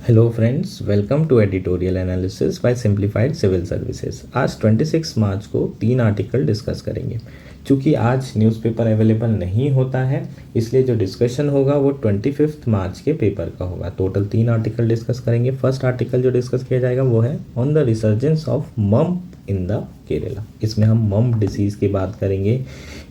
Hello friends, welcome to editorial analysis by simplified civil services. आज 26 मार्च को 3 article discuss करेंगे। चूँकि आज न्यूज़पेपर अवेलेबल नहीं होता है, इसलिए जो डिस्कशन होगा वो 25 मार्च के पेपर का होगा। टोटल 3 आर्टिकल डिस्कस करेंगे। फर्स्ट आर्टिकल जो डिस्कस किया जाएगा वो है on the resurgence of mump in the Kerala. इसमें हम मम्प डिसीज़ की बात करेंगे,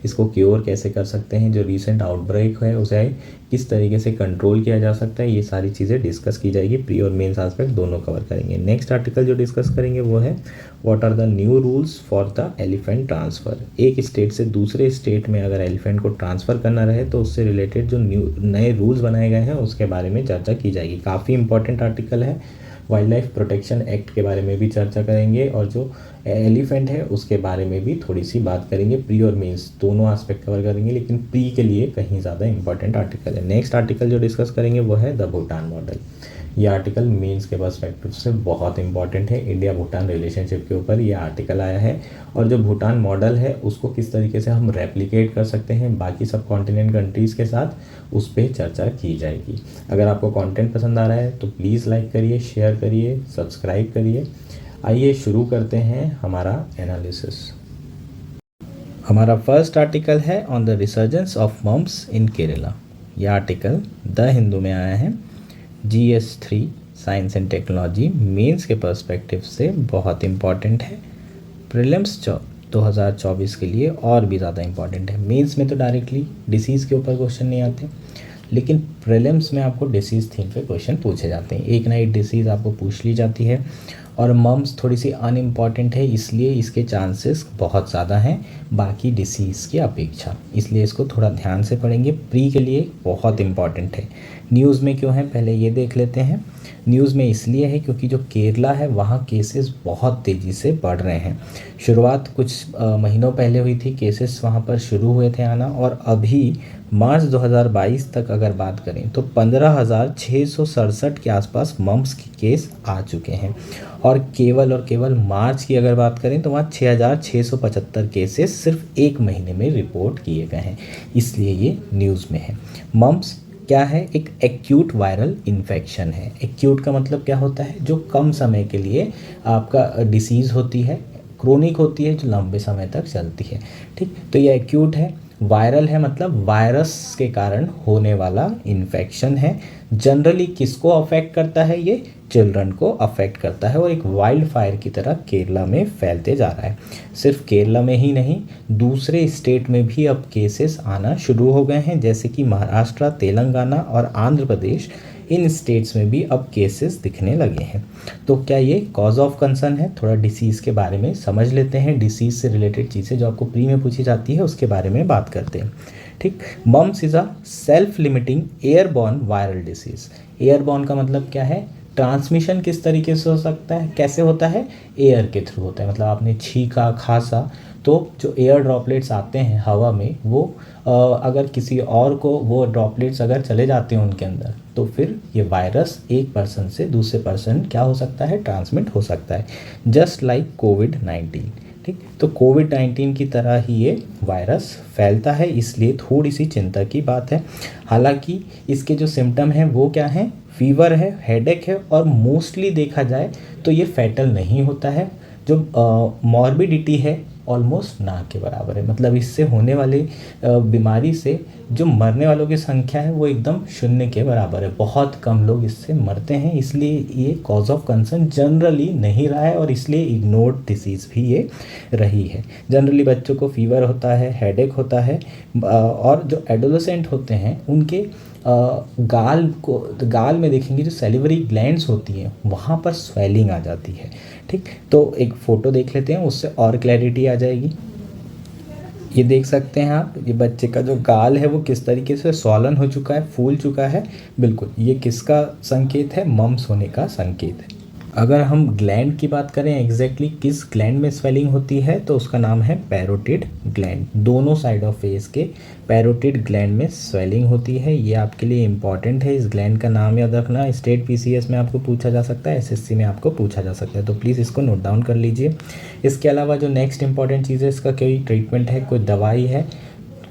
इसको क्योर कैसे कर सकते हैं, जो रीसेंट आउटब्रेक है उसे किस तरीके से कंट्रोल किया जा सकता है, ये सारी चीज़ें डिस्कस की जाएगी। प्री और मेंस एस्पेक्ट दोनों कवर करेंगे। नेक्स्ट आर्टिकल जो डिस्कस करेंगे वो है what are the new rules for the elephant transfer. एक स्टेट से दूसरे स्टेट में अगर एलिफेंट को ट्रांसफ़र करना रहे तो उससे रिलेटेड जो नए रूल्स बनाए गए हैं उसके बारे में चर्चा की जाएगी। काफ़ी इंपॉर्टेंट आर्टिकल है। वाइल्ड लाइफ प्रोटेक्शन एक्ट के बारे में भी चर्चा करेंगे और जो एलिफेंट है उसके बारे में भी थोड़ी सी बात करेंगे। प्री और मेंस दोनों एस्पेक्ट कवर करेंगे, लेकिन प्री के लिए कहीं ज़्यादा इंपॉर्टेंट आर्टिकल है। नेक्स्ट आर्टिकल जो डिस्कस करेंगे वो है द भूटान मॉडल। ये आर्टिकल मेंस के पर्सपेक्टिव से बहुत इंपॉर्टेंट है। इंडिया भूटान रिलेशनशिप के ऊपर ये आर्टिकल आया है और जो भूटान मॉडल है उसको किस तरीके से हम रेप्लिकेट कर सकते हैं बाकी सब कॉन्टिनेंट कंट्रीज़ के साथ, उस पर चर्चा की जाएगी। अगर आपको कंटेंट पसंद आ रहा है तो प्लीज़ लाइक करिए, शेयर करिए, सब्सक्राइब करिए। आइए शुरू करते हैं हमारा एनालिसिस। हमारा फर्स्ट आर्टिकल है on the resurgence of mumps in Kerala. यह आर्टिकल द हिंदू में आया है। GS3 science and technology mains के पर्सपेक्टिव से बहुत इम्पॉर्टेंट है। प्रीलिम्स 2024 के लिए और भी ज़्यादा इम्पॉर्टेंट है। मेंस में तो डायरेक्टली डिसीज़ के ऊपर क्वेश्चन नहीं आते, लेकिन प्रीलिम्स में आपको डिसीज़ थीम पे क्वेश्चन पूछे जाते हैं। एक ना एक डिसीज़ आपको पूछ ली जाती है और मम्स थोड़ी सी अनइम्पॉर्टेंट है, इसलिए इसके चांसेस बहुत ज़्यादा हैं बाकी डिसीज़ की अपेक्षा, इसलिए इसको थोड़ा ध्यान से पढ़ेंगे। प्री के लिए बहुत इम्पॉर्टेंट है। न्यूज़ में क्यों है पहले ये देख लेते हैं। न्यूज़ में इसलिए है क्योंकि जो केरला है वहाँ केसेस बहुत तेज़ी से बढ़ रहे हैं। शुरुआत कुछ महीनों पहले हुई थी, केसेस वहाँ पर शुरू हुए थे आना, और अभी मार्च 2022 तक अगर बात करें तो 15,667 के आसपास मम्प्स के केस आ चुके हैं। और केवल मार्च की अगर बात करें तो वहाँ 6,675 केसेस सिर्फ एक महीने में रिपोर्ट किए गए हैं, इसलिए ये न्यूज़ में है। मम्प्स क्या है? एक एक्यूट वायरल इन्फेक्शन है। एक्यूट का मतलब क्या होता है? जो कम समय के लिए आपका डिसीज़ होती है, क्रोनिक होती है, जो लंबे समय तक चलती है। ठीक, तो ये एक्यूट है। वायरल है मतलब वायरस के कारण होने वाला इन्फेक्शन है। जनरली किसको अफेक्ट करता है? ये चिल्ड्रन को अफेक्ट करता है और एक वाइल्ड फायर की तरह केरला में फैलते जा रहा है। सिर्फ केरला में ही नहीं, दूसरे स्टेट में भी अब केसेस आना शुरू हो गए हैं, जैसे कि महाराष्ट्र, तेलंगाना और आंध्र प्रदेश। इन स्टेट्स में भी अब केसेस दिखने लगे हैं। तो क्या ये कॉज ऑफ कंसर्न है? थोड़ा डिसीज़ के बारे में समझ लेते हैं। डिसीज़ से रिलेटेड चीज़ें जो आपको प्री में पूछी जाती है उसके बारे में बात करते हैं। ठीक, mumps is a self limiting airborne viral disease. Airborne का मतलब क्या है? ट्रांसमिशन किस तरीके से हो सकता है, कैसे होता है? एयर के थ्रू होता है। मतलब आपने छींका, खांसा, तो जो एयर ड्रॉपलेट्स आते हैं हवा में, वो अगर किसी और को वो ड्रॉपलेट्स अगर चले जाते हैं उनके अंदर, तो फिर ये वायरस एक पर्सन से दूसरे पर्सन क्या हो सकता है? ट्रांसमिट हो सकता है, जस्ट लाइक कोविड-19। ठीक, तो कोविड-19 की तरह ही ये वायरस फैलता है, इसलिए थोड़ी सी चिंता की बात है। हालांकि इसके जो सिम्टम हैं वो क्या हैं? फीवर है, हेडेक है, और मोस्टली देखा जाए तो ये फैटल नहीं होता है। जो मॉर्बिडिटी है ऑलमोस्ट ना के बराबर है। मतलब इससे होने वाली बीमारी से जो मरने वालों की संख्या है वो एकदम शून्य के बराबर है। बहुत कम लोग इससे मरते हैं, इसलिए ये कॉज ऑफ कंसर्न जनरली नहीं रहा है और इसलिए इग्नोर्ड डिसीज़ भी ये रही है। जनरली बच्चों को फीवर होता है, हेडेक होता है, और जो एडोलेसेंट होते हैं उनके गाल में देखेंगे जो सैलिवरी ग्लैंड्स होती हैं वहाँ पर स्वेलिंग आ जाती है। ठीक, तो एक फ़ोटो देख लेते हैं, उससे और क्लैरिटी आ जाएगी। ये देख सकते हैं आप, ये बच्चे का जो गाल है वो किस तरीके से स्वॉलन हो चुका है, फूल चुका है। बिल्कुल, ये किसका संकेत है? मम्प्स होने का संकेत है। अगर हम ग्लैंड की बात करें, एग्जैक्टली किस ग्लैंड में स्वेलिंग होती है, तो उसका नाम है पैरोटिड ग्लैंड। दोनों साइड ऑफ फेस के पैरोटिड ग्लैंड में स्वेलिंग होती है। ये आपके लिए इंपॉर्टेंट है, इस ग्लैंड का नाम याद रखना। स्टेट PCS में आपको पूछा जा सकता है, SSC में आपको पूछा जा सकता है, तो प्लीज़ इसको नोट डाउन कर लीजिए। इसके अलावा जो नेक्स्ट इंपॉर्टेंट चीज़ है, इसका कोई ट्रीटमेंट है, कोई दवाई है,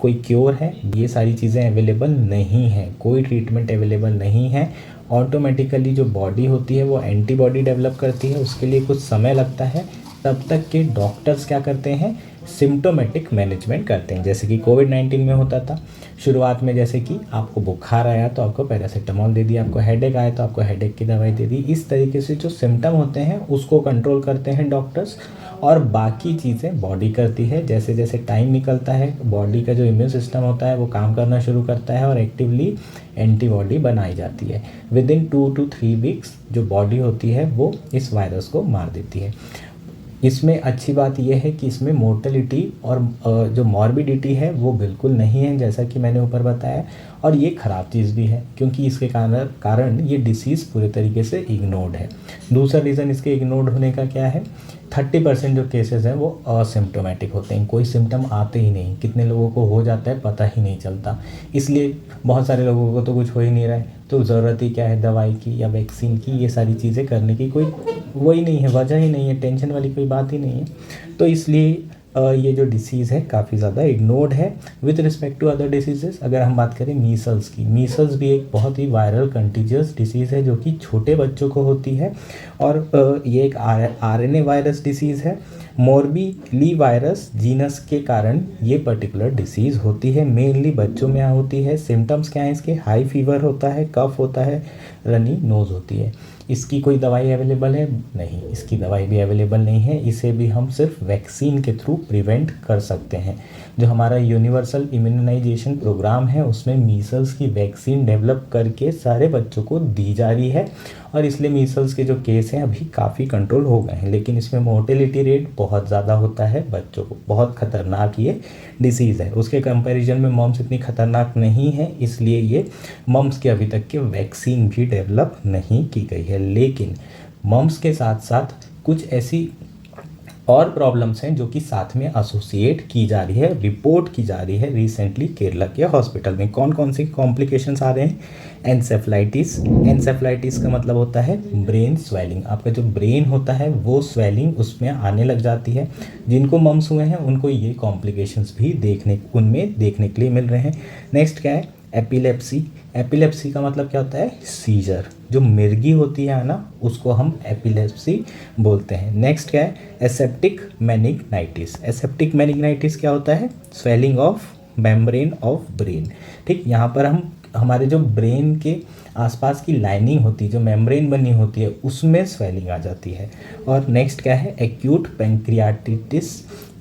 कोई क्योर है? ये सारी चीज़ें अवेलेबल नहीं हैं, कोई ट्रीटमेंट अवेलेबल नहीं है। ऑटोमेटिकली जो बॉडी होती है वो एंटीबॉडी डेवलप करती है, उसके लिए कुछ समय लगता है। तब तक के डॉक्टर्स क्या करते हैं, सिम्टोमेटिक मैनेजमेंट करते हैं। जैसे कि कोविड-19 में होता था, शुरुआत में जैसे कि आपको बुखार आया तो आपको पैरासीटामॉल दे दिया, आपको हेडेक आया तो आपको हेडेक की दवाई दे दी। इस तरीके से जो सिम्टम होते हैं उसको कंट्रोल करते हैं डॉक्टर्स, और बाकी चीज़ें बॉडी करती है। जैसे जैसे टाइम निकलता है बॉडी का जो इम्यून सिस्टम होता है वो काम करना शुरू करता है और एक्टिवली एंटीबॉडी बनाई जाती है। विद इन 2 to 3 वीक्स जो बॉडी होती है वो इस वायरस को मार देती है। इसमें अच्छी बात यह है कि इसमें मोर्टेलिटी और जो मॉर्बिडिटी है वो बिल्कुल नहीं है, जैसा कि मैंने ऊपर बताया। और ये ख़राब चीज़ भी है क्योंकि इसके कारण ये डिसीज़ पूरे तरीके से इग्नोर्ड है। दूसरा रीज़न इसके इग्नोर्ड होने का क्या है, 30% जो केसेस हैं वो असिम्प्टोमेटिक होते हैं, कोई सिम्टम आते ही नहीं। कितने लोगों को हो जाता है पता ही नहीं चलता, इसलिए बहुत सारे लोगों को तो कुछ हो ही नहीं रहा है। तो ज़रूरत ही क्या है दवाई की या वैक्सीन की, ये सारी चीज़ें करने की कोई वही नहीं है, वजह ही नहीं है, टेंशन वाली कोई बात ही नहीं है। तो इसलिए ये जो डिसीज़ है काफ़ी ज़्यादा इग्नोर्ड है। With respect to other diseases अगर हम बात करें मीसल्स की, मीसल्स भी एक बहुत ही वायरल कंटीजियस डिसीज़ है जो कि छोटे बच्चों को होती है, और ये एक आरएनए वायरस डिसीज़ है। मोरबीली वायरस जीनस के कारण ये पर्टिकुलर डिसीज़ होती है, मेनली बच्चों में होती है। सिम्टम्स क्या हैं इसके, हाई फीवर होता है, कफ होता है, रनी नोज़ होती है। इसकी कोई दवाई अवेलेबल है नहीं, इसकी दवाई भी अवेलेबल नहीं है। इसे भी हम सिर्फ वैक्सीन के थ्रू प्रिवेंट कर सकते हैं। जो हमारा यूनिवर्सल इम्यूनाइजेशन प्रोग्राम है उसमें मीसल्स की वैक्सीन डेवलप करके सारे बच्चों को दी जा रही है, और इसलिए मीसल्स के जो केस हैं अभी काफ़ी कंट्रोल हो गए हैं। लेकिन इसमें मोर्टेलिटी रेट बहुत ज़्यादा होता है बच्चों को, बहुत ख़तरनाक ये डिसीज़ है। उसके कंपैरिजन में मम्स इतनी ख़तरनाक नहीं है, इसलिए ये मम्स की अभी तक के वैक्सीन भी डेवलप नहीं की गई है। लेकिन मम्स के साथ साथ कुछ ऐसी और प्रॉब्लम्स हैं जो कि साथ में एसोसिएट की जा रही है, रिपोर्ट की जा रही है रिसेंटली केरला के हॉस्पिटल में। कौन कौन से कॉम्प्लिकेशंस आ रहे हैं, एंसेफ्लाइटिस। एंसेफ्लाइटिस का मतलब होता है ब्रेन स्वेलिंग, आपका जो ब्रेन होता है वो स्वेलिंग उसमें आने लग जाती है। जिनको मम्स हुए हैं उनको ये कॉम्प्लिकेशंस भी उनमें देखने के लिए मिल रहे हैं। नेक्स्ट क्या है, एपिलेप्सी। एपिलेप्सी का मतलब क्या होता है, सीजर। जो मिर्गी होती है ना उसको हम एपिलेप्सी बोलते हैं। नेक्स्ट क्या है, एसेप्टिक मेनिंजाइटिस। एसेप्टिक मेनिंजाइटिस क्या होता है, swelling of membrane of brain. ठीक, यहाँ पर हम हमारे जो ब्रेन के आसपास की लाइनिंग होती है, जो मेम्ब्रेन बनी होती है, उसमें स्वेलिंग आ जाती है। और नेक्स्ट क्या है, एक्यूट पैंक्रियाटिटिस।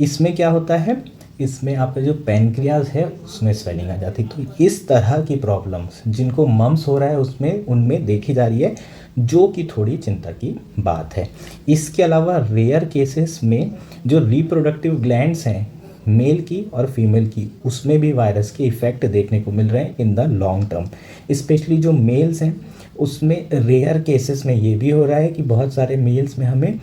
इसमें क्या होता है, इसमें आपका जो पैनक्रियाज है उसमें स्वेलिंग आ जाती है। तो इस तरह की प्रॉब्लम्स जिनको मम्स हो रहा है उसमें उनमें देखी जा रही है, जो कि थोड़ी चिंता की बात है। इसके अलावा रेयर केसेस में जो रिप्रोडक्टिव ग्लैंड्स हैं मेल की और फीमेल की, उसमें भी वायरस के इफ़ेक्ट देखने को मिल रहे हैं in the long term. Specially जो मेल्स हैं उसमें रेयर केसेस में ये भी हो रहा है कि बहुत सारे मेल्स में हमें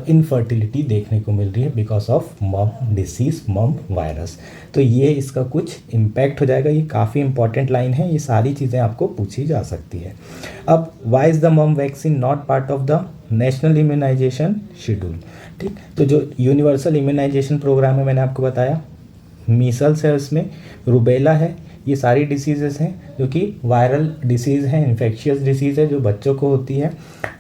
इनफर्टिलिटी देखने को मिल रही है बिकॉज ऑफ मम डिसीज़, मम वायरस। तो ये इसका कुछ इम्पैक्ट हो जाएगा। ये काफ़ी इंपॉर्टेंट लाइन है, ये सारी चीज़ें आपको पूछी जा सकती है। अब वाई इज़ द मम vaccine not part of the national immunisation schedule. ठीक, तो जो यूनिवर्सल इम्यूनाइजेशन प्रोग्राम है मैंने आपको बताया, मीसल्स है, उसमें रुबेला है, ये सारी डिसीज़ेस हैं जो कि वायरल डिसीज़ हैं, इन्फेक्शियस डिसीज़ है जो बच्चों को होती है,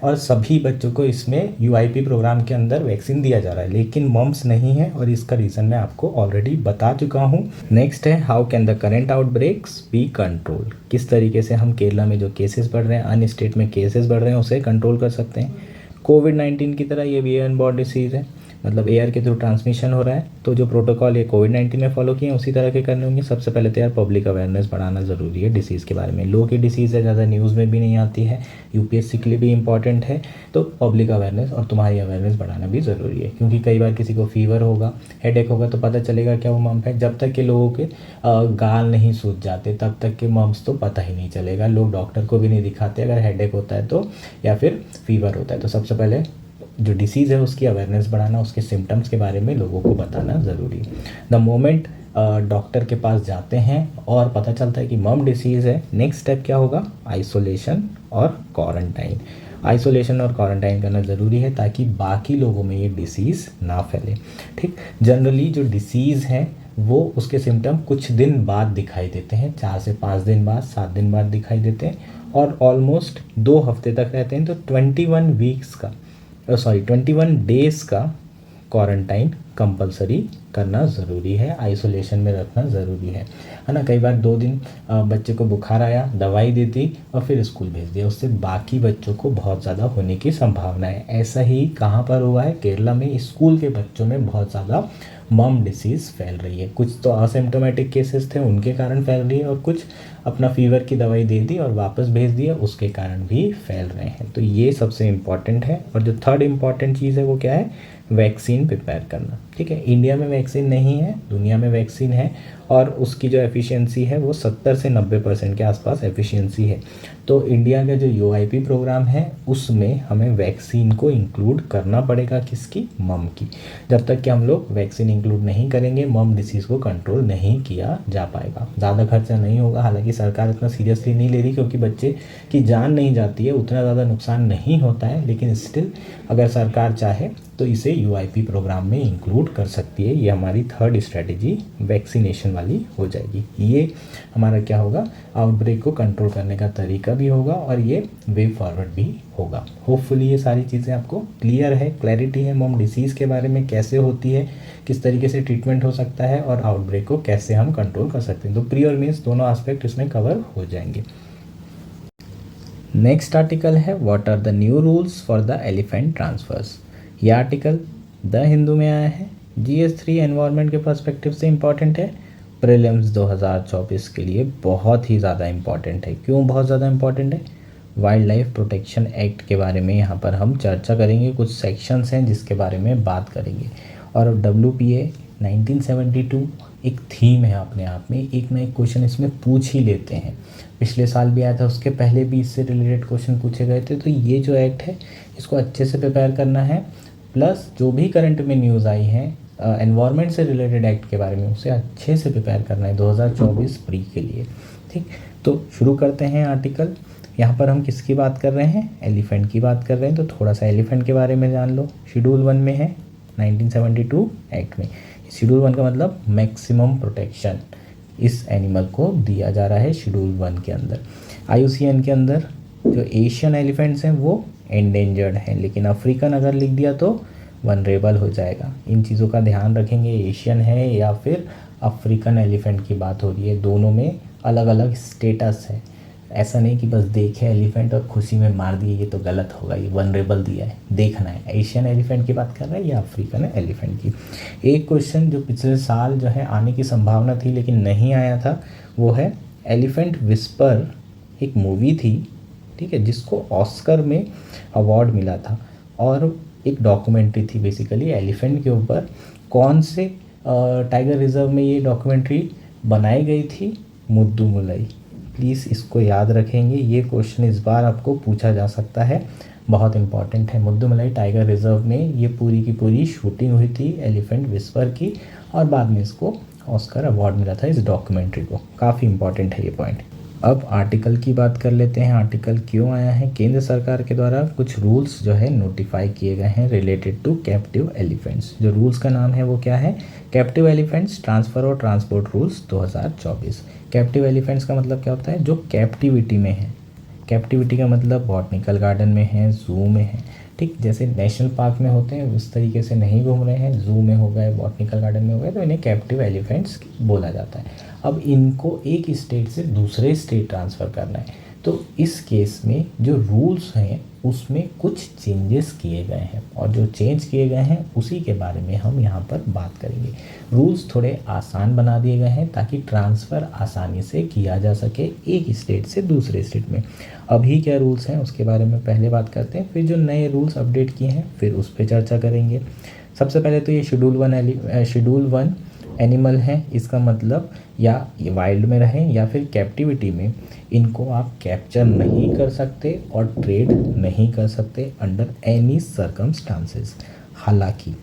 और सभी बच्चों को इसमें यूआईपी प्रोग्राम के अंदर वैक्सीन दिया जा रहा है, लेकिन मम्स नहीं है, और इसका रीज़न मैं आपको ऑलरेडी बता चुका हूँ। नेक्स्ट है, how can the current outbreaks be control. किस तरीके से हम केरला में जो केसेस बढ़ रहे हैं, अन्य स्टेट में केसेस बढ़ रहे हैं, उसे कंट्रोल कर सकते हैं। कोविड-19 की तरह ये भी एयरबॉर्न डिसीज़ है, मतलब एयर के थ्रू ट्रांसमिशन हो रहा है। तो जो प्रोटोकॉल ये कोविड-19 में फॉलो किए हैं उसी तरह के करने होंगे। सबसे पहले तो यार पब्लिक अवेयरनेस बढ़ाना ज़रूरी है डिसीज़ के बारे में। लो की डिसीज़ है, ज़्यादा न्यूज़ में भी नहीं आती है, यूपीएससी के लिए भी इंपॉर्टेंट है। तो पब्लिक अवेयरनेस और तुम्हारी अवेयरनेस बढ़ाना भी ज़रूरी है, क्योंकि कई बार किसी को फीवर होगा, हेडेक होगा, तो पता चलेगा क्या वो मम्स है। जब तक के लोगों के गाल नहीं सूज जाते तब तक के मम्स तो पता ही नहीं चलेगा। लोग डॉक्टर को भी नहीं दिखाते अगर हेडेक होता है तो, या फिर फीवर होता है। तो सबसे पहले जो डिसीज़ है उसकी अवेयरनेस बढ़ाना, उसके सिम्टम्स के बारे में लोगों को बताना ज़रूरी। द मोमेंट डॉक्टर के पास जाते हैं और पता चलता है कि मम डिसीज़ है, नेक्स्ट स्टेप क्या होगा, आइसोलेशन और क्वारंटाइन। आइसोलेशन और क्वारंटाइन करना ज़रूरी है ताकि बाकी लोगों में ये डिसीज़ ना फैले। ठीक, जनरली जो डिसीज़ है वो उसके सिम्टम कुछ दिन बाद दिखाई देते हैं, 4 से 5 दिन बाद, 7 दिन बाद दिखाई देते हैं और ऑलमोस्ट 2 हफ्ते तक रहते हैं। तो 21 डेज़ का क्वारंटाइन कंपलसरी करना ज़रूरी है, आइसोलेशन में रखना ज़रूरी है ना। कई बार 2 दिन बच्चे को बुखार आया, दवाई दे दी और फिर स्कूल भेज दिया, उससे बाकी बच्चों को बहुत ज़्यादा होने की संभावना है। ऐसा ही कहाँ पर हुआ है? केरला में स्कूल के बच्चों में बहुत ज़्यादा मम डिसीज़ फैल रही है। कुछ तो असिम्प्टोमेटिक केसेस थे, उनके कारण फैल रही है, और कुछ अपना फीवर की दवाई दे दी और वापस भेज दिया, उसके कारण भी फैल रहे हैं। तो ये सबसे इम्पॉर्टेंट है। और जो थर्ड इम्पॉर्टेंट चीज़ है वो क्या है? वैक्सीन प्रिपेयर करना। ठीक है, इंडिया में वैक्सीन नहीं है, दुनिया में वैक्सीन है और उसकी जो एफिशिएंसी है वो 70 से 90% के आसपास एफिशिएंसी है। तो इंडिया का जो यूआईपी प्रोग्राम है उसमें हमें वैक्सीन को इंक्लूड करना पड़ेगा। किसकी? मम की। जब तक कि हम लोग वैक्सीन इंक्लूड नहीं करेंगे, मम डिसीज़ को कंट्रोल नहीं किया जा पाएगा। ज़्यादा खर्चा नहीं होगा, हालांकि सरकार इतना सीरियसली नहीं ले रही क्योंकि बच्चे की जान नहीं जाती है, उतना ज़्यादा नुकसान नहीं होता है, लेकिन स्टिल अगर सरकार चाहे तो इसे यूआईपी प्रोग्राम में इंक्लूड कर सकती है। ये हमारी थर्ड स्ट्रेटेजी वैक्सीनेशन वाली हो जाएगी। ये हमारा क्या होगा? आउटब्रेक को कंट्रोल करने का तरीका भी होगा और ये वे फॉरवर्ड भी होगा। होपफुली ये सारी चीज़ें आपको क्लियर है, क्लैरिटी है मम डिसीज़ के बारे में, कैसे होती है, किस तरीके से ट्रीटमेंट हो सकता है और आउटब्रेक को कैसे हम कंट्रोल कर सकते हैं। तो प्री और मीन्स दोनों एस्पेक्ट इसमें कवर हो जाएंगे। नेक्स्ट आर्टिकल है what are the new rules for the elephant transfers. यह आर्टिकल द हिंदू में आया है। GS3 एनवायरनमेंट के पर्सपेक्टिव से इम्पॉर्टेंट है, प्रीलिम्स 2024 के लिए बहुत ही ज़्यादा इम्पॉर्टेंट है। क्यों बहुत ज़्यादा इम्पॉर्टेंट है? वाइल्ड लाइफ प्रोटेक्शन एक्ट के बारे में यहाँ पर हम चर्चा करेंगे, कुछ सेक्शंस हैं जिसके बारे में बात करेंगे। और WPA 1972 एक थीम है अपने आप में, एक ना एक क्वेश्चन इसमें पूछ ही लेते हैं। पिछले साल भी आया था, उसके पहले भी इससे रिलेटेड क्वेश्चन पूछे गए थे। तो ये जो एक्ट है इसको अच्छे से प्रिपेयर करना है, प्लस जो भी करंट में न्यूज़ आई है एनवायरनमेंट से रिलेटेड एक्ट के बारे में उसे अच्छे से प्रिपेयर करना है 2024 प्री के लिए। ठीक, तो शुरू करते हैं आर्टिकल। यहाँ पर हम किसकी बात कर रहे हैं? एलिफेंट की बात कर रहे हैं। तो थोड़ा सा एलिफेंट के बारे में जान लो। शेड्यूल 1 में है 1972 एक्ट में। शेड्यूल 1 का मतलब मैक्सिमम प्रोटेक्शन इस एनिमल को दिया जा रहा है शेड्यूल 1 के अंदर। IUCN के अंदर जो एशियन एलिफेंट्स हैं वो एंडेंजर्ड हैं, लेकिन अफ्रीकन अगर लिख दिया तो वनरेबल हो जाएगा। इन चीज़ों का ध्यान रखेंगे, एशियन है या फिर अफ्रीकन एलिफेंट की बात हो रही है, दोनों में अलग अलग स्टेटस है। ऐसा नहीं कि बस देखे एलिफेंट और खुशी में मार दिए, ये तो गलत होगा, ये वनरेबल दिया है, देखना है एशियन एलिफेंट की बात कर रहे हैं या अफ्रीकन एलिफेंट की। एक क्वेश्चन जो पिछले साल जो है आने की संभावना थी लेकिन नहीं आया था वो है एलिफेंट विस्पर। एक मूवी थी, ठीक है, जिसको ऑस्कर में अवार्ड मिला था और एक डॉक्यूमेंट्री थी बेसिकली एलिफेंट के ऊपर। कौन से टाइगर रिजर्व में ये डॉक्यूमेंट्री बनाई गई थी? मुद्दुमलाई। प्लीज़ इसको याद रखेंगे, ये क्वेश्चन इस बार आपको पूछा जा सकता है, बहुत इंपॉर्टेंट है। मुद्दुमलाई टाइगर रिजर्व में ये पूरी की पूरी शूटिंग हुई थी एलिफेंट विस्पर की और बाद में इसको ऑस्कर अवार्ड मिला था इस डॉक्यूमेंट्री को। काफ़ी इंपॉर्टेंट है ये पॉइंट। अब आर्टिकल की बात कर लेते हैं। आर्टिकल क्यों आया है? केंद्र सरकार के द्वारा कुछ रूल्स जो है नोटिफाई किए गए हैं रिलेटेड टू कैप्टिव एलिफेंट्स। जो रूल्स का नाम है वो क्या है? कैप्टिव एलिफेंट्स ट्रांसफ़र और ट्रांसपोर्ट रूल्स 2024। कैप्टिव एलिफेंट्स का मतलब क्या होता है? जो कैप्टिविटी में है। कैप्टिविटी का मतलब बॉटनिकल गार्डन में है, ज़ू में है, ठीक, जैसे नेशनल पार्क में होते हैं उस तरीके से नहीं घूम रहे हैं, ज़ू में हो गए, बॉटनिकल गार्डन में हो गए, तो इन्हें कैप्टिव एलिफेंट्स बोला जाता है। अब इनको एक स्टेट से दूसरे स्टेट ट्रांसफ़र करना है, तो इस केस में जो रूल्स हैं उसमें कुछ चेंजेस किए गए हैं और जो चेंज किए गए हैं उसी के बारे में हम यहाँ पर बात करेंगे। रूल्स थोड़े आसान बना दिए गए हैं ताकि ट्रांसफ़र आसानी से किया जा सके एक स्टेट से दूसरे स्टेट में। अभी क्या रूल्स हैं उसके बारे में पहले बात करते हैं, फिर जो नए रूल्स अपडेट किए हैं फिर उस पर चर्चा करेंगे। सबसे पहले तो ये शेड्यूल 1 एनिमल हैं, इसका मतलब या ये वाइल्ड में रहें या फिर कैप्टिविटी में, इनको आप कैप्चर नहीं कर सकते और ट्रेड नहीं कर सकते अंडर एनी सर्कमस्टांसेस। हालांकि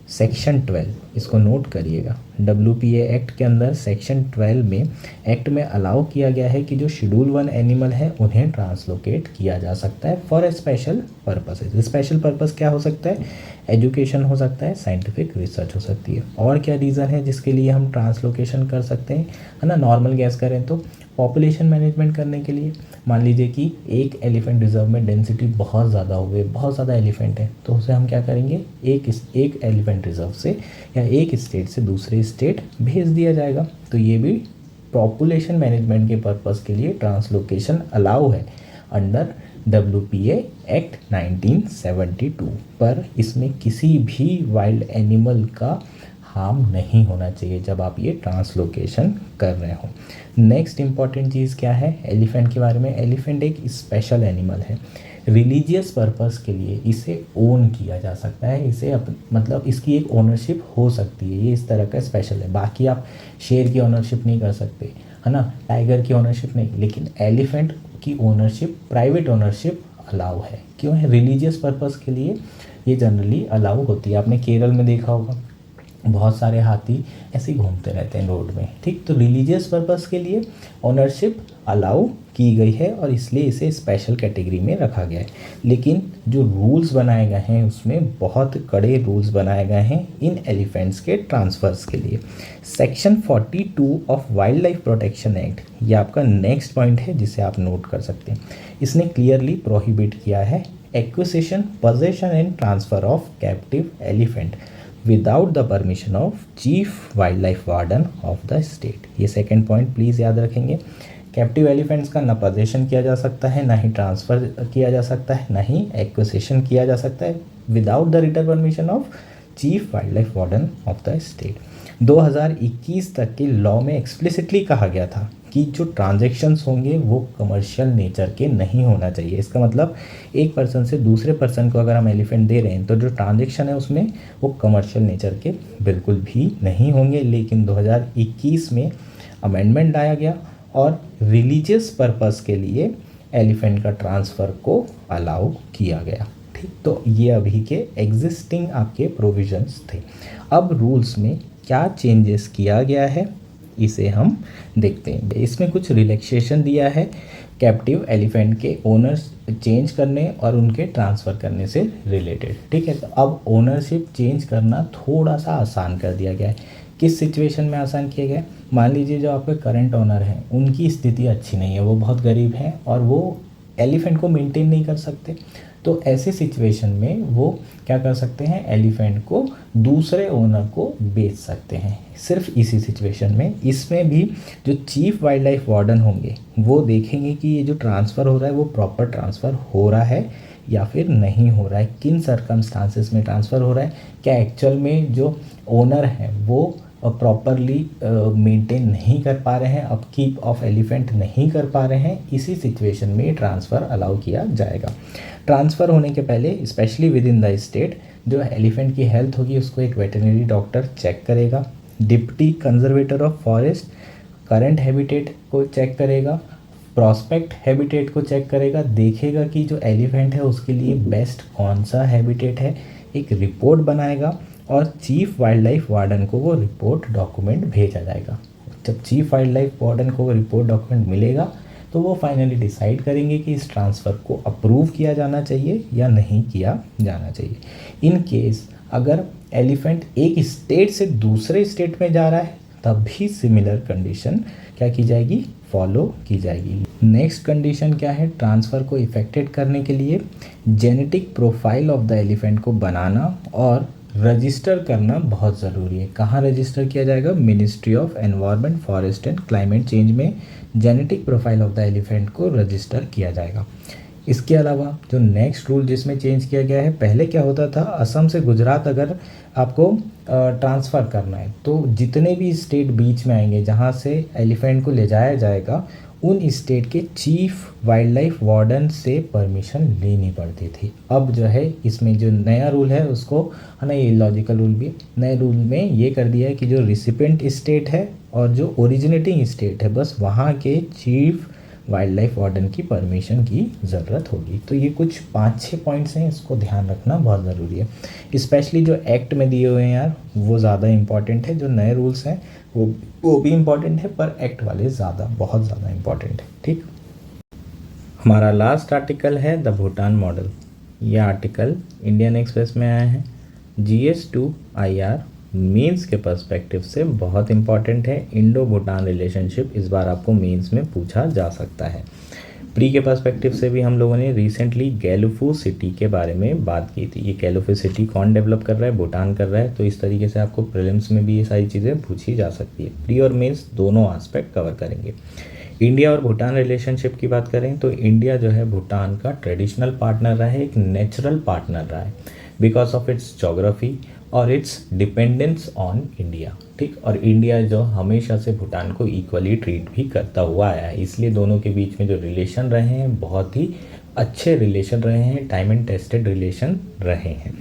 सेक्शन 12 इसको नोट करिएगा। WPA एक्ट के अंदर सेक्शन 12 में एक्ट में अलाउ किया गया है कि जो शेड्यूल 1 एनिमल है उन्हें ट्रांसलोकेट किया जा सकता है for a special purposes. Special purpose क्या हो सकता है? एजुकेशन हो सकता है, साइंटिफिक रिसर्च हो सकती है। और क्या रीज़न है जिसके लिए हम ट्रांसलोकेशन कर सकते हैं, है ना? नॉर्मल गैस करें तो पॉपुलेशन मैनेजमेंट करने के लिए। मान लीजिए कि एक एलिफेंट रिजर्व में डेंसिटी बहुत ज़्यादा हो गई, बहुत ज़्यादा एलिफेंट है, तो उसे हम क्या करेंगे, एक एलिफेंट रिजर्व से या एक स्टेट से दूसरे स्टेट भेज दिया जाएगा। तो ये भी पॉपुलेशन मैनेजमेंट के पर्पस के लिए ट्रांसलोकेशन अलाउ है अंडर WPA एक्ट 1972। पर इसमें किसी भी वाइल्ड एनिमल का हार्म नहीं होना चाहिए जब आप ये ट्रांसलोकेशन कर रहे हो। नेक्स्ट इंपॉर्टेंट चीज़ क्या है एलिफेंट के बारे में? एलिफेंट एक स्पेशल एनिमल है। रिलीजियस पर्पस के लिए इसे ओन किया जा सकता है, इसे मतलब इसकी एक ओनरशिप हो सकती है, ये इस तरह का स्पेशल है। बाकी आप शेर की ओनरशिप नहीं कर सकते, है ना, टाइगर की ओनरशिप नहीं, लेकिन एलिफेंट की ओनरशिप, प्राइवेट ओनरशिप अलाउ है। क्यों है? रिलीजियस पर्पस के लिए ये जनरली अलाउ होती है। आपने केरल में देखा होगा बहुत सारे हाथी ऐसे ही घूमते रहते हैं रोड में, ठीक। तो रिलीजियस पर्पस के लिए ओनरशिप अलाउ की गई है और इसलिए इसे स्पेशल कैटेगरी में रखा गया है। लेकिन जो रूल्स बनाए गए हैं उसमें बहुत कड़े रूल्स बनाए गए हैं इन एलिफेंट्स के ट्रांसफर्स के लिए। Section 42 of wild life protection act, ये आपका नेक्स्ट पॉइंट है जिसे आप नोट कर सकते हैं। इसने क्लियरली प्रोहिबिट किया है acquisition, possession and transfer of captive elephant without the permission of chief wildlife warden of the state. ये सेकेंड पॉइंट प्लीज़ याद रखेंगे। कैप्टिव एलिफेंट्स का ना पोजेशन किया जा सकता है, ना ही ट्रांसफ़र किया जा सकता है, ना ही एक्विजिशन किया जा सकता है without the written permission of chief wildlife warden of the state. 2021 तक के लॉ में एक्सप्लिसिटली कहा गया था कि जो ट्रांजैक्शंस होंगे वो कमर्शियल नेचर के नहीं होना चाहिए। इसका मतलब एक पर्सन से दूसरे पर्सन को अगर हम एलिफेंट दे रहे हैं तो जो ट्रांजैक्शन है उसमें वो कमर्शियल नेचर के बिल्कुल भी नहीं होंगे। लेकिन 2021 में अमेंडमेंट लाया गया और रिलीजियस पर्पस के लिए एलिफेंट का ट्रांसफ़र को अलाउ किया गया, ठीक। तो ये अभी के एग्जिस्टिंग आपके प्रोविजंस थे। अब रूल्स में क्या चेंजेस किया गया है इसे हम देखते हैं। इसमें कुछ रिलैक्सेशन दिया है कैप्टिव एलिफेंट के ओनर्स चेंज करने और उनके ट्रांसफ़र करने से रिलेटेड, ठीक है। तो अब ओनरशिप चेंज करना थोड़ा सा आसान कर दिया गया है। किस सिचुएशन में आसान किया गया है? मान लीजिए जो आपके करंट ओनर हैं उनकी स्थिति अच्छी नहीं है, वो बहुत गरीब हैं और वो एलिफेंट को मेंटेन नहीं कर सकते। तो ऐसे सिचुएशन में वो क्या कर सकते हैं, एलिफेंट को दूसरे ओनर को बेच सकते हैं। सिर्फ इसी सिचुएशन में, इसमें भी जो चीफ वाइल्ड लाइफ वार्डन होंगे वो देखेंगे कि ये जो ट्रांसफ़र हो रहा है वो प्रॉपर ट्रांसफ़र हो रहा है या फिर नहीं हो रहा है, किन सर्कमस्टांसेस में ट्रांसफ़र हो रहा है, क्या एक्चुअल में जो ओनर हैं वो प्रॉपरली मेंटेन नहीं कर पा रहे हैं, अपकीप ऑफ एलिफेंट नहीं कर पा रहे हैं। इसी सिचुएशन में ट्रांसफ़र अलाउ किया जाएगा। ट्रांसफ़र होने के पहले specially with in the state जो एलिफेंट की हेल्थ होगी उसको एक वेटरनरी डॉक्टर चेक करेगा। Deputy conservator of forest current habitat को चेक करेगा, प्रॉस्पेक्ट हैबिटेट को चेक करेगा, देखेगा कि जो एलिफेंट है उसके लिए बेस्ट कौन सा हैबिटेट है, एक रिपोर्ट बनाएगा और चीफ वाइल्ड लाइफ वार्डन को वो रिपोर्ट डॉक्यूमेंट भेजा जाएगा। जब चीफ वाइल्ड लाइफ वार्डन को वो रिपोर्ट डॉक्यूमेंट मिलेगा तो वो फाइनली डिसाइड करेंगे कि इस ट्रांसफ़र को अप्रूव किया जाना चाहिए या नहीं किया जाना चाहिए। इन केस अगर एलिफेंट एक स्टेट से दूसरे स्टेट में जा रहा है तब भी सिमिलर कंडीशन क्या की जाएगी, फॉलो की जाएगी। नेक्स्ट कंडीशन क्या है, ट्रांसफ़र को इफेक्टेड करने के लिए genetic profile of the elephant को बनाना और रजिस्टर करना बहुत ज़रूरी है। कहाँ रजिस्टर किया जाएगा? Ministry of environment, forest and climate change में genetic profile of the elephant को रजिस्टर किया जाएगा। इसके अलावा जो नेक्स्ट रूल जिसमें चेंज किया गया है, पहले क्या होता था, असम से गुजरात अगर आपको ट्रांसफ़र करना है तो जितने भी स्टेट बीच में आएंगे जहाँ से एलिफेंट को ले जाया जाएगा उन स्टेट के चीफ वाइल्ड लाइफ वार्डन से परमिशन लेनी पड़ती थी। अब जो है इसमें जो नया रूल है उसको, है ना, ये लॉजिकल रूल भी, नए रूल में ये कर दिया है कि जो रिसिपेंट स्टेट है और जो ओरिजिनेटिंग स्टेट है बस वहाँ के चीफ वाइल्ड लाइफ वार्डन की परमिशन की ज़रूरत होगी। तो ये कुछ 5-6 पॉइंट्स हैं, इसको ध्यान रखना बहुत ज़रूरी है। स्पेशली जो एक्ट में दिए हुए हैं यार वो ज़्यादा इंपॉर्टेंट है, जो नए रूल्स हैं वो भी इम्पॉर्टेंट है, पर एक्ट वाले बहुत ज़्यादा इम्पॉर्टेंट है। ठीक, हमारा लास्ट आर्टिकल है द भूटान मॉडल। ये आर्टिकल इंडियन एक्सप्रेस में आया है। GS2IR मेंस के पर्सपेक्टिव से बहुत इंपॉर्टेंट है। इंडो भूटान रिलेशनशिप इस बार आपको मेंस में पूछा जा सकता है। प्री के पर्सपेक्टिव से भी हम लोगों ने रिसेंटली गैलुफू सिटी के बारे में बात की थी। ये गैलुफू सिटी कौन डेवलप कर रहा है? भूटान कर रहा है। तो इस तरीके से आपको प्रीलिम्स में भी ये सारी चीज़ें पूछी जा सकती है। प्री और मेंस दोनों एस्पेक्ट कवर करेंगे। इंडिया और भूटान रिलेशनशिप की बात करें तो इंडिया जो है भूटान का ट्रेडिशनल पार्टनर रहा है, एक नेचुरल पार्टनर रहा है बिकॉज ऑफ इट्स जोग्राफी और इट्स डिपेंडेंस ऑन इंडिया। ठीक, और इंडिया जो हमेशा से भूटान को इक्वली ट्रीट भी करता हुआ आया है, इसलिए दोनों के बीच में जो रिलेशन रहे हैं बहुत ही अच्छे रिलेशन रहे हैं, टाइम एंड टेस्टेड रिलेशन रहे हैं।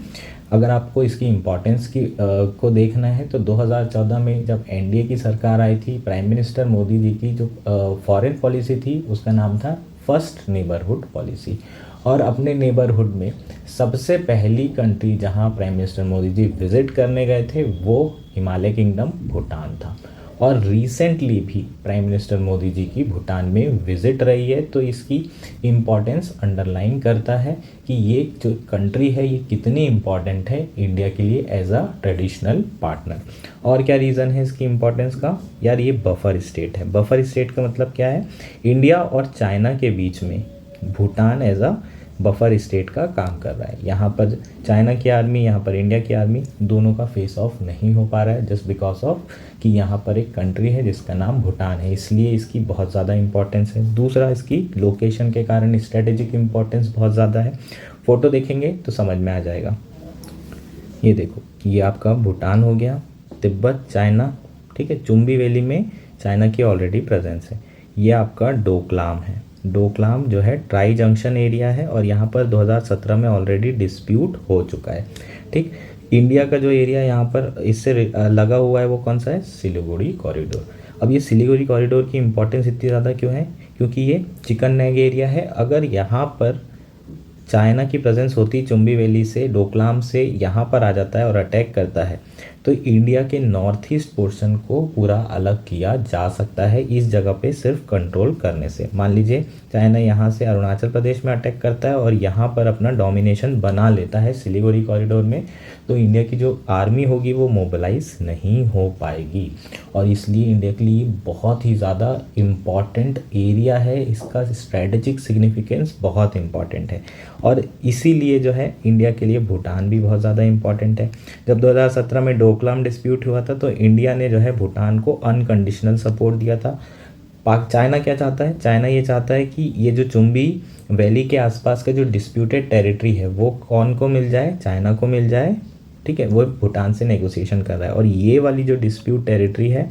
अगर आपको इसकी इम्पोर्टेंस को देखना है तो 2014 में जब एनडीए की सरकार आई थी, प्राइम मिनिस्टर मोदी जी की जो फॉरेन पॉलिसी थी उसका नाम था फर्स्ट नेबरहुड पॉलिसी। और अपने नेबरहुड में सबसे पहली कंट्री जहां prime minister Modi ji visit करने गए थे वो हिमालय किंगडम भूटान था। और रिसेंटली भी प्राइम मिनिस्टर मोदी जी की भूटान में विज़िट रही है, तो इसकी इम्पॉर्टेंस अंडरलाइन करता है कि ये जो कंट्री है ये कितनी इम्पॉर्टेंट है इंडिया के लिए एज अ ट्रेडिशनल पार्टनर। और क्या रीज़न है इसकी इम्पॉर्टेंस का? यार ये बफर स्टेट है। बफर स्टेट का मतलब क्या है? इंडिया और चाइना के बीच में Bhutan as a buffer state का काम कर रहा है। यहाँ पर चाइना की आर्मी, यहाँ पर इंडिया की आर्मी, दोनों का फेस ऑफ नहीं हो पा रहा है जस्ट बिकॉज ऑफ कि यहाँ पर एक कंट्री है जिसका नाम भूटान है, इसलिए इसकी बहुत ज़्यादा इंपॉर्टेंस है। दूसरा, इसकी लोकेशन के कारण स्ट्रेटेजिक इंपॉर्टेंस बहुत ज़्यादा है। फ़ोटो देखेंगे तो समझ में आ जाएगा। ये देखो, ये आपका भूटान हो गया, तिब्बत, चाइना, ठीक है। चुम्बी वैली में चाइना की ऑलरेडी प्रेजेंस है। ये आपका डोकलाम है। डोकलाम जो है ट्राई जंक्शन एरिया है और यहाँ पर 2017 में ऑलरेडी डिस्प्यूट हो चुका है। ठीक, इंडिया का जो एरिया यहाँ पर इससे लगा हुआ है वो कौन सा है? सिलीगुड़ी कॉरिडोर। अब ये सिलीगुड़ी कॉरिडोर की इंपॉर्टेंस इतनी ज़्यादा क्यों है? क्योंकि ये चिकन नेग एरिया है। अगर यहाँ पर चाइना की प्रेजेंस होती चुम्बी वैली से, डोकलाम से यहाँ पर आ जाता है और अटैक करता है, तो इंडिया के नॉर्थ ईस्ट पोर्शन को पूरा अलग किया जा सकता है इस जगह पे सिर्फ कंट्रोल करने से। मान लीजिए चाइना यहाँ से अरुणाचल प्रदेश में अटैक करता है और यहाँ पर अपना डोमिनेशन बना लेता है सिलीगुड़ी कॉरिडोर में, तो इंडिया की जो आर्मी होगी वो मोबिलाइज नहीं हो पाएगी। और इसलिए इंडिया के लिए बहुत ही ज़्यादा इम्पॉर्टेंट एरिया है, इसका स्ट्रेटेजिक सिग्निफिकेंस बहुत इम्पॉर्टेंट है। और इसीलिए जो है इंडिया के लिए भूटान भी बहुत ज़्यादा इम्पॉर्टेंट है। जब 2017 में डोकलाम डिस्प्यूट हुआ था तो इंडिया ने जो है भूटान को अनकंडीशनल सपोर्ट दिया था। चाइना क्या चाहता है? चाइना ये चाहता है कि ये जो चुम्बी वैली के आसपास का जो डिस्प्यूटेड टेरिटरी है वो कौन को मिल जाए? चाइना को मिल जाए। ठीक है, वो भूटान से नेगोशिएशन कर रहा है और ये वाली जो डिस्प्यूट टेरिटरी है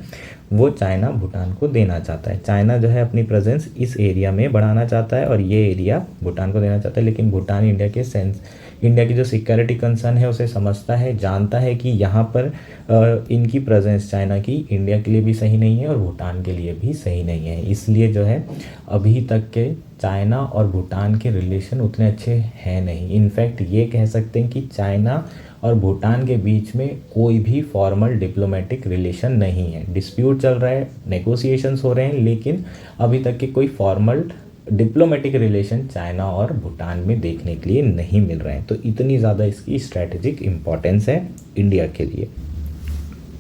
वो चाइना भूटान को देना चाहता है। चाइना जो है अपनी प्रेजेंस इस एरिया में बढ़ाना चाहता है और ये एरिया भूटान को देना चाहता है, लेकिन भूटान इंडिया की जो सिक्योरिटी कंसर्न है उसे समझता है, जानता है कि यहाँ पर इनकी प्रेजेंस चाइना की इंडिया के लिए भी सही नहीं है और भूटान के लिए भी सही नहीं है। इसलिए जो है अभी तक के चाइना और भूटान के रिलेशन उतने अच्छे हैं नहीं। इनफैक्ट ये कह सकते हैं कि चाइना और भूटान के बीच में कोई भी फॉर्मल डिप्लोमेटिक रिलेशन नहीं है। डिस्प्यूट चल रहा है, नेगोशिएशंस हो रहे हैं, लेकिन अभी तक के कोई फॉर्मल डिप्लोमेटिक रिलेशन चाइना और भूटान में देखने के लिए नहीं मिल रहे हैं। तो इतनी ज़्यादा इसकी स्ट्रैटेजिक इम्पॉर्टेंस है इंडिया के लिए।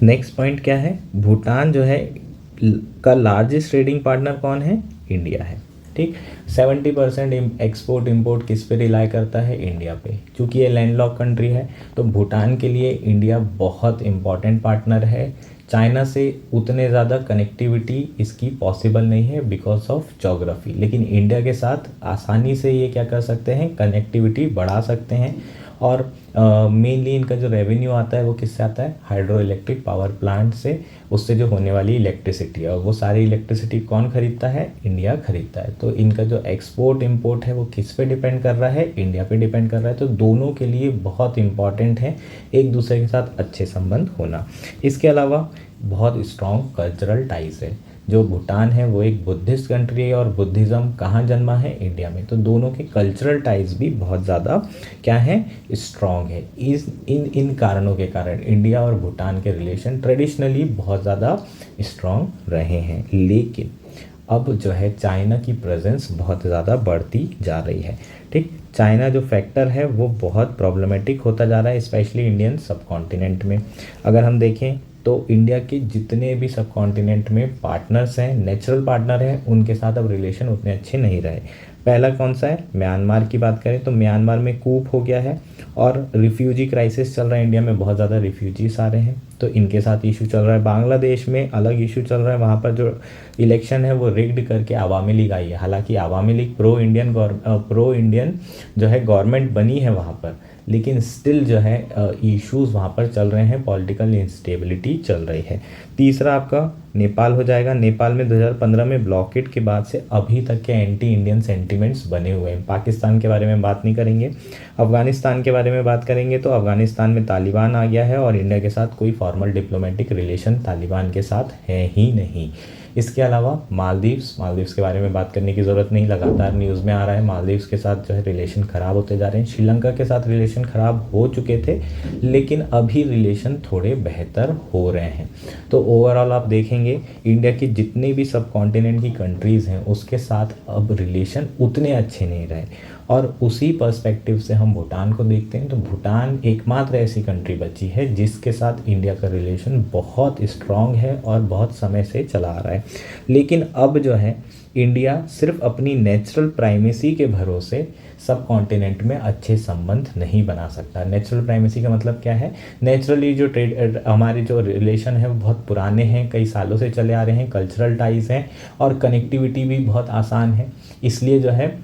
नेक्स्ट पॉइंट क्या है? भूटान जो है का लार्जेस्ट ट्रेडिंग पार्टनर कौन है? इंडिया है। ठीक, 70% एक्सपोर्ट इंपोर्ट किस पे रिलाई करता है? इंडिया पे। क्योंकि ये लैंडलॉक कंट्री है तो भूटान के लिए इंडिया बहुत इम्पॉर्टेंट पार्टनर है। चाइना से उतने ज़्यादा कनेक्टिविटी इसकी पॉसिबल नहीं है बिकॉज ऑफ जोग्राफी, लेकिन इंडिया के साथ आसानी से ये क्या कर सकते हैं? कनेक्टिविटी बढ़ा सकते हैं। और मेनली इनका जो रेवेन्यू आता है वो किससे आता है? हाइड्रो इलेक्ट्रिक पावर प्लांट से, उससे जो होने वाली इलेक्ट्रिसिटी है, और वो सारी इलेक्ट्रिसिटी कौन खरीदता है? इंडिया खरीदता है। तो इनका जो एक्सपोर्ट इंपोर्ट है वो किस पे डिपेंड कर रहा है? इंडिया पे डिपेंड कर रहा है। तो दोनों के लिए बहुत इंपॉर्टेंट है एक दूसरे के साथ अच्छे संबंध होना। इसके अलावा बहुत स्ट्रॉन्ग कल्चरल टाइज है। जो भूटान है वो एक बुद्धिस्ट कंट्री है और बुद्धिज़्म कहाँ जन्मा है, इंडिया में। तो दोनों के कल्चरल टाइज भी बहुत ज़्यादा क्या है, स्ट्रॉन्ग है। इन कारणों के कारण इंडिया और भूटान के रिलेशन ट्रेडिशनली बहुत ज़्यादा स्ट्रॉन्ग रहे हैं। लेकिन अब जो है चाइना की प्रेजेंस बहुत ज़्यादा बढ़ती जा रही है। ठीक, चाइना जो फैक्टर है वो बहुत प्रॉब्लमेटिक होता जा रहा है, स्पेशली इंडियन सब कॉन्टिनेंट में। अगर हम देखें तो इंडिया के जितने भी सब कॉन्टिनेंट में पार्टनर्स हैं, नेचुरल पार्टनर हैं, उनके साथ अब रिलेशन उतने अच्छे नहीं रहे। पहला कौन सा है, म्यांमार की बात करें तो म्यांमार में कूप हो गया है और रिफ्यूजी क्राइसिस चल रहा है, इंडिया में बहुत ज़्यादा रिफ्यूजीज आ रहे हैं, तो इनके साथ इशू चल रहा है। बांग्लादेश में अलग इशू चल रहा है, वहाँ पर जो इलेक्शन है वो रिग्ड करके अवामी लीग आई है। हालांकि अवामी लीग प्रो इंडियन जो है गवर्नमेंट बनी है वहाँ पर, लेकिन स्टिल जो है इश्यूज़ वहाँ पर चल रहे हैं, पॉलिटिकल इंस्टेबिलिटी चल रही है। तीसरा आपका नेपाल हो जाएगा। नेपाल में 2015 में ब्लॉकेड के बाद से अभी तक के एंटी इंडियन सेंटिमेंट्स बने हुए हैं। पाकिस्तान के बारे में बात नहीं करेंगे। अफ़गानिस्तान के बारे में बात करेंगे तो अफ़गानिस्तान में तालिबान आ गया है और इंडिया के साथ कोई फॉर्मल डिप्लोमेटिक रिलेशन तालिबान के साथ है ही नहीं। इसके अलावा मालदीव्स के बारे में बात करने की ज़रूरत नहीं, लगातार न्यूज़ में आ रहा है। मालदीव्स के साथ जो है रिलेशन ख़राब होते जा रहे हैं। श्रीलंका के साथ रिलेशन ख़राब हो चुके थे, लेकिन अभी रिलेशन थोड़े बेहतर हो रहे हैं। तो ओवरऑल आप देखेंगे इंडिया की जितने भी सब कॉन्टिनेंट की कंट्रीज़ हैं उसके साथ अब रिलेशन उतने अच्छे नहीं रहे। और उसी पर्सपेक्टिव से हम भूटान को देखते हैं तो भूटान एकमात्र ऐसी कंट्री बची है जिसके साथ इंडिया का रिलेशन बहुत स्ट्रॉन्ग है और बहुत समय से चला आ रहा है। लेकिन अब जो है इंडिया सिर्फ अपनी नेचुरल प्राइमेसी के भरोसे सब कॉन्टिनेंट में अच्छे संबंध नहीं बना सकता। नेचुरल प्राइमेसी का मतलब क्या है, नेचुरली जो हमारे जो रिलेशन है वो बहुत पुराने हैं, कई सालों से चले आ रहे हैं, कल्चरल टाइज हैं और कनेक्टिविटी भी बहुत आसान है, इसलिए जो है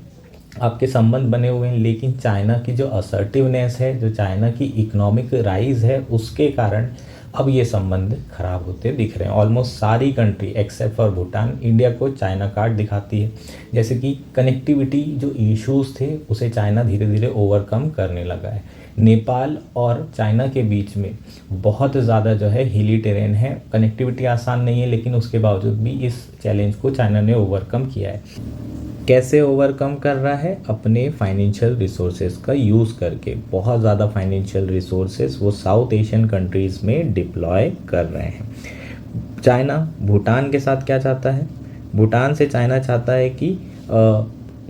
आपके संबंध बने हुए हैं। लेकिन चाइना की जो असर्टिवनेस है, जो चाइना की इकोनॉमिक राइज है, उसके कारण अब ये संबंध खराब होते दिख रहे हैं। ऑलमोस्ट सारी country except for Bhutan India को चाइना कार्ड दिखाती है। जैसे कि कनेक्टिविटी जो इश्यूज थे उसे चाइना धीरे धीरे ओवरकम करने लगा है। नेपाल और चाइना के बीच में बहुत ज़्यादा जो है हिली टेरेन है, कनेक्टिविटी आसान नहीं है, लेकिन उसके बावजूद भी इस चैलेंज को चाइना ने ओवरकम किया है। कैसे ओवरकम कर रहा है, अपने फाइनेंशियल रिसोर्सेज का यूज़ करके। बहुत ज़्यादा फाइनेंशियल रिसोर्सेज वो साउथ एशियन कंट्रीज़ में डिप्लॉय कर रहे हैं। चाइना भूटान के साथ क्या चाहता है, भूटान से चाइना चाहता है कि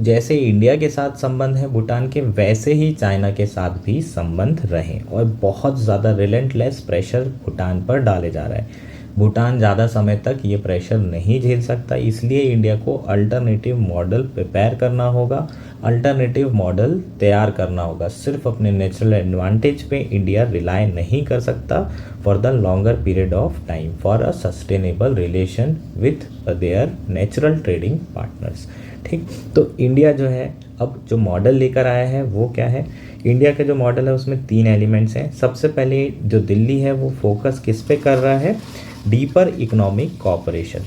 जैसे इंडिया के साथ संबंध है भूटान के, वैसे ही चाइना के साथ भी संबंध रहें और बहुत ज़्यादा रिलेंटलेस प्रेशर भूटान पर डाले जा रहा है। भूटान ज़्यादा समय तक ये प्रेशर नहीं झेल सकता, इसलिए इंडिया को अल्टरनेटिव मॉडल प्रिपेयर करना होगा, अल्टरनेटिव मॉडल तैयार करना होगा। सिर्फ अपने नेचुरल एडवांटेज पे इंडिया रिलाय नहीं कर सकता for the longer period of time for a sustainable relation with their natural trading partners. ठीक, तो इंडिया जो है अब जो मॉडल लेकर आया है वो क्या है, इंडिया का जो मॉडल है उसमें 3 एलिमेंट्स हैं। सबसे पहले जो दिल्ली है वो फोकस किस पे कर रहा है, डीपर इकोनॉमिक कॉपरेशन।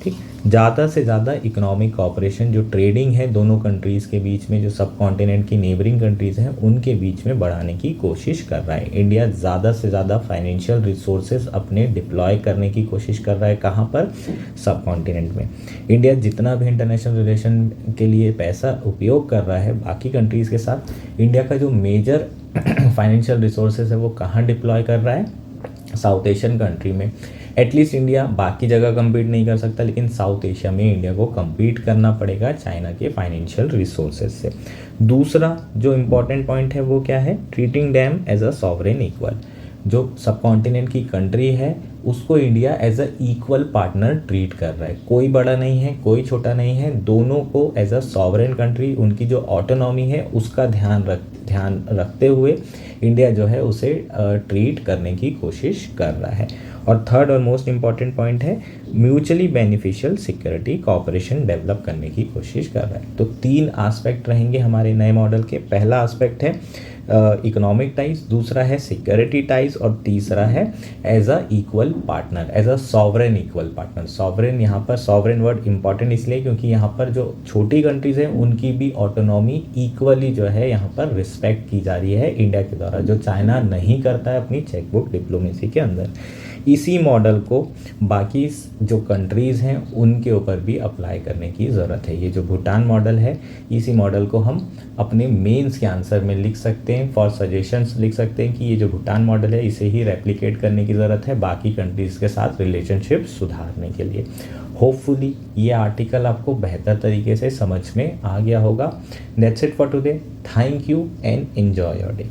ठीक, ज़्यादा से ज़्यादा इकोनॉमिक कॉपरेशन, जो ट्रेडिंग है दोनों कंट्रीज़ के बीच में, जो सब कॉन्टिनेंट की नेबरिंग कंट्रीज़ हैं उनके बीच में बढ़ाने की कोशिश कर रहा है। इंडिया ज़्यादा से ज़्यादा फाइनेंशियल रिसोर्सेज अपने डिप्लॉय करने की कोशिश कर रहा है। कहाँ पर, सब कॉन्टिनेंट में। इंडिया जितना भी इंटरनेशनल रिलेशन के लिए पैसा उपयोग कर रहा है बाकी कंट्रीज़ के साथ, इंडिया का जो मेजर फाइनेंशियल रिसोर्सेज है वो कहाँ डिप्लॉय कर रहा है, साउथ एशियन कंट्री में। एटलीस्ट इंडिया बाकी जगह कम्पीट नहीं कर सकता, लेकिन साउथ एशिया में इंडिया को कम्पीट करना पड़ेगा चाइना के फाइनेंशियल रिसोर्सेज से। दूसरा जो इम्पॉर्टेंट पॉइंट है वो क्या है, treating them as a sovereign equal. जो सब कॉन्टिनेंट की कंट्री है उसको India as a equal partner treat कर रहा है। कोई बड़ा नहीं है, कोई छोटा नहीं है, दोनों को एज अ सॉवरेन कंट्री, उनकी जो ऑटोनॉमी है उसका ध्यान रखते हुए इंडिया जो है उसे ट्रीट करने की कोशिश कर रहा है। और थर्ड और मोस्ट इम्पॉर्टेंट पॉइंट है, mutually beneficial security corporation develop करने की कोशिश कर रहा है। तो 3 एस्पेक्ट रहेंगे हमारे नए मॉडल के। पहला एस्पेक्ट है इकोनॉमिक टाइज, दूसरा है सिक्योरिटी टाइज और तीसरा है as a equal partner, as a sovereign equal partner. Sovereign, यहाँ पर सॉवरेन वर्ड इंपॉर्टेंट इसलिए क्योंकि यहाँ पर जो छोटी कंट्रीज़ हैं उनकी भी ऑटोनॉमी इक्वली जो है यहाँ पर रिस्पेक्ट की जा रही है इंडिया के द्वारा, जो चाइना नहीं करता है अपनी चेकबुक डिप्लोमेसी के अंदर। इसी मॉडल को बाकी जो कंट्रीज़ हैं उनके ऊपर भी अप्लाई करने की ज़रूरत है। ये जो भूटान मॉडल है, इसी मॉडल को हम अपने मेंस के आंसर में लिख सकते हैं, फॉर सजेशंस लिख सकते हैं कि ये जो भूटान मॉडल है इसे ही रेप्लिकेट करने की ज़रूरत है बाकी कंट्रीज़ के साथ रिलेशनशिप सुधारने के लिए। होपफुली ये आर्टिकल आपको बेहतर तरीके से समझ में आ गया होगा। That's it for today. Thank you and enjoy your day.